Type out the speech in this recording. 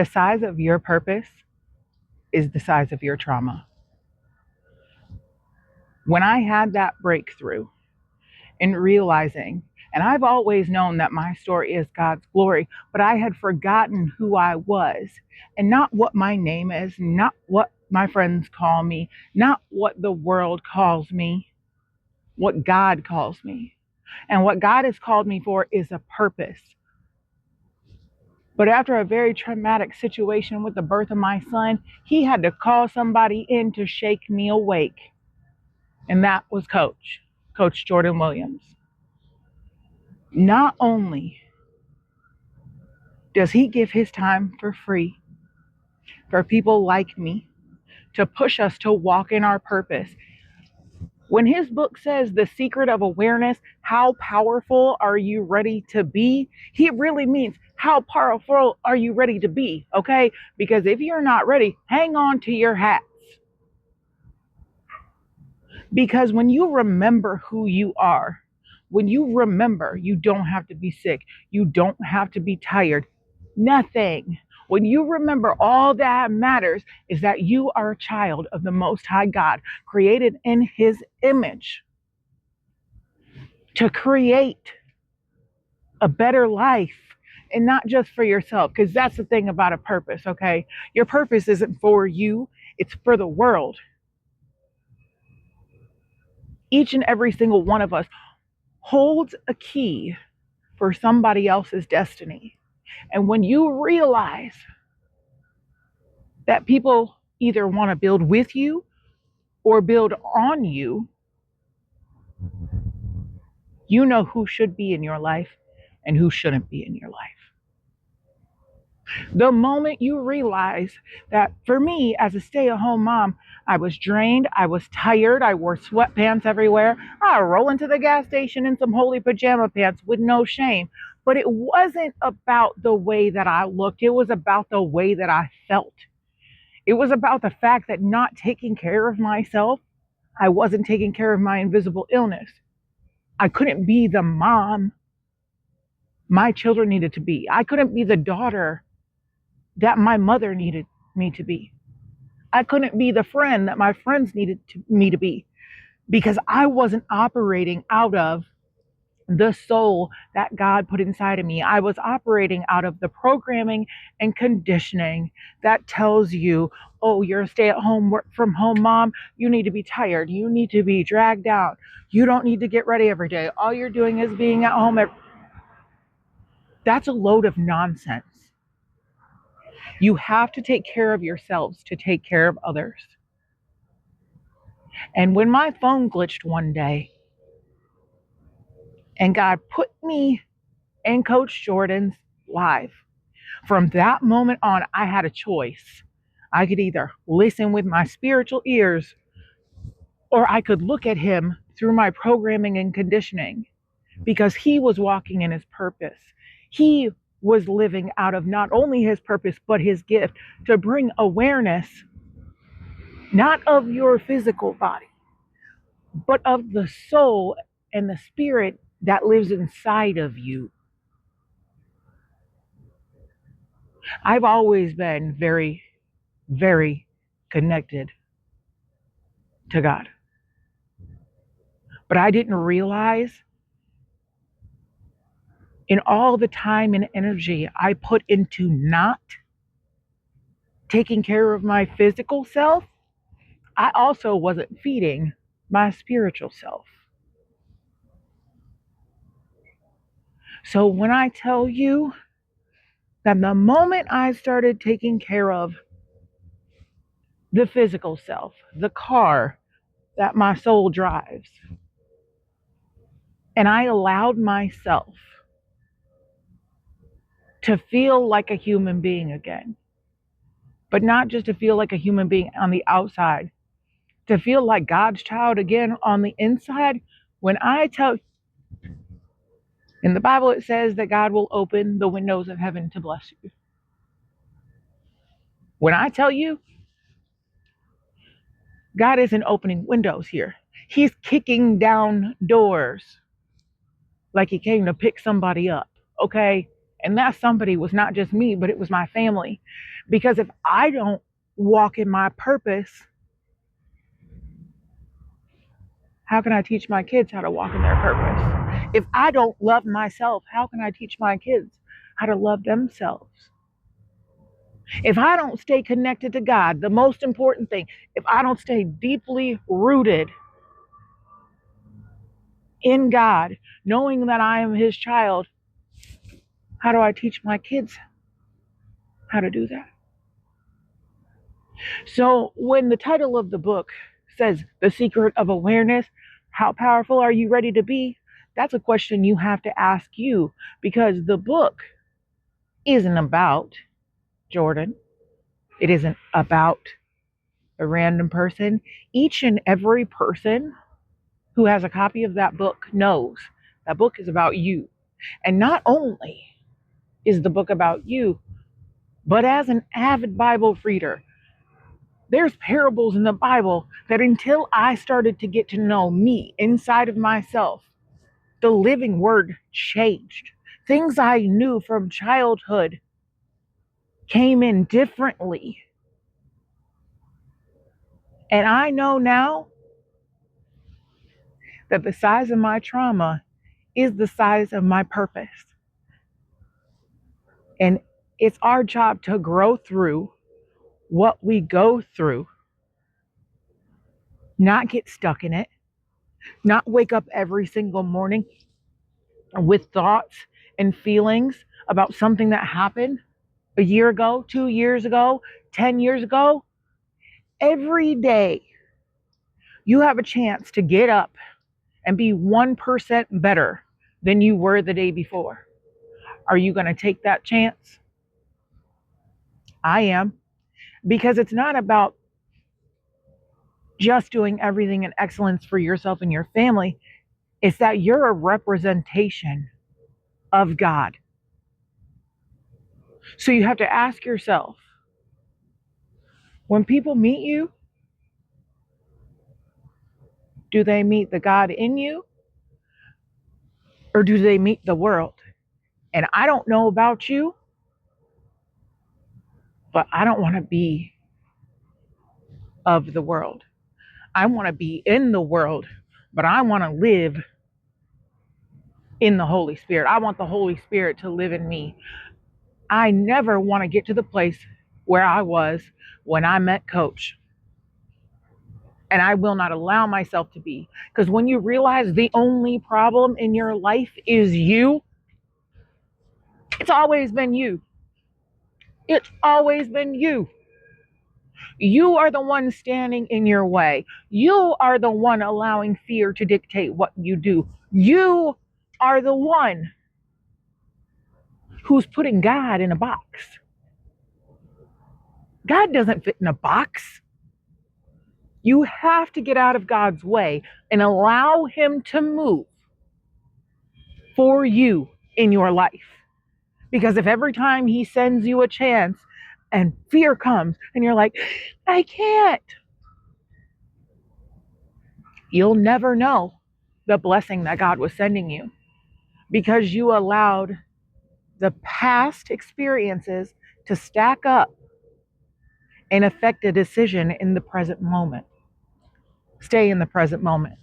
The size of your purpose is the size of your trauma. When I had that breakthrough in realizing, and I've always known that my story is God's glory, but I had forgotten who I was and not what my name is, not what my friends call me, not what the world calls me, what God calls me. And what God has called me for is a purpose. But after a very traumatic situation with the birth of my son, he had to call somebody in to shake me awake. And that was Coach Jordan Williams. Not only does he give his time for free for people like me to push us to walk in our purpose. When his book says The Secret of Awareness, how powerful are you ready to be? He really means how powerful are you ready to be, okay? Because if you're not ready, hang on to your hats. Because when you remember who you are, when you remember you don't have to be sick, you don't have to be tired, nothing. When you remember all that matters is that you are a child of the Most High God, created in His image to create a better life, and not just for yourself, because that's the thing about a purpose, okay? Your purpose isn't for you, it's for the world. Each and every single one of us holds a key for somebody else's destiny. And when you realize that people either want to build with you or build on you, you know who should be in your life and who shouldn't be in your life. The moment you realize that, for me as a stay-at-home mom, I was drained, I was tired, I wore sweatpants everywhere. I roll into the gas station in some holy pajama pants with no shame. But it wasn't about the way that I looked, it was about the way that I felt. It was about the fact that not taking care of myself, I wasn't taking care of my invisible illness. I couldn't be the mom my children needed to be. I couldn't be the daughter that my mother needed me to be. I couldn't be the friend that my friends needed me to be, because I wasn't operating out of the soul that God put inside of me. I was operating out of the programming and conditioning that tells you, oh, you're a stay-at-home, work from home mom. You need to be tired. You need to be dragged out. You don't need to get ready every day. All you're doing is being at home. That's a load of nonsense. You have to take care of yourselves to take care of others. And when my phone glitched one day and God put me in Coach Jordan's live, from that moment on, I had a choice. I could either listen with my spiritual ears, or I could look at him through my programming and conditioning, because he was walking in his purpose. He was living out of not only his purpose, but his gift to bring awareness, not of your physical body, but of the soul and the spirit that lives inside of you. I've always been very, very connected to God. But I didn't realize, in all the time and energy I put into not taking care of my physical self, I also wasn't feeding my spiritual self. So when I tell you that the moment I started taking care of the physical self, the car that my soul drives, and I allowed myself to feel like a human being again, but not just to feel like a human being on the outside, to feel like God's child again on the inside. When I tell, in the Bible it says that God will open the windows of heaven to bless you. When I tell you, God isn't opening windows here. He's kicking down doors like he came to pick somebody up, okay? And that somebody was not just me, but it was my family. Because if I don't walk in my purpose, how can I teach my kids how to walk in their purpose? If I don't love myself, how can I teach my kids how to love themselves? If I don't stay connected to God, the most important thing, if I don't stay deeply rooted in God, knowing that I am His child, how do I teach my kids how to do that? So when the title of the book says The Secret of Awareness, how powerful are you ready to be? That's a question you have to ask you, because the book isn't about Jordan. It isn't about a random person. Each and every person who has a copy of that book knows that book is about you. And not only is the book about you, but as an avid Bible reader, there's parables in the Bible that until I started to get to know me inside of myself, the living word changed. Things I knew from childhood came in differently. And I know now that the size of my trauma is the size of my purpose. And it's our job to grow through what we go through, not get stuck in it, not wake up every single morning with thoughts and feelings about something that happened a year ago, 2 years ago, 10 years ago. Every day, you have a chance to get up and be 1% better than you were the day before. Are you going to take that chance? I am. Because it's not about just doing everything in excellence for yourself and your family. It's that you're a representation of God. So you have to ask yourself, when people meet you, do they meet the God in you, or do they meet the world? And I don't know about you, but I don't want to be of the world. I want to be in the world, but I want to live in the Holy Spirit. I want the Holy Spirit to live in me. I never want to get to the place where I was when I met Coach. And I will not allow myself to be. Because when you realize the only problem in your life is you, it's always been you. It's always been you. You are the one standing in your way. You are the one allowing fear to dictate what you do. You are the one who's putting God in a box. God doesn't fit in a box. You have to get out of God's way and allow Him to move for you in your life. Because if every time He sends you a chance and fear comes and you're like, I can't, you'll never know the blessing that God was sending you, because you allowed the past experiences to stack up and affect a decision in the present moment. Stay in the present moment.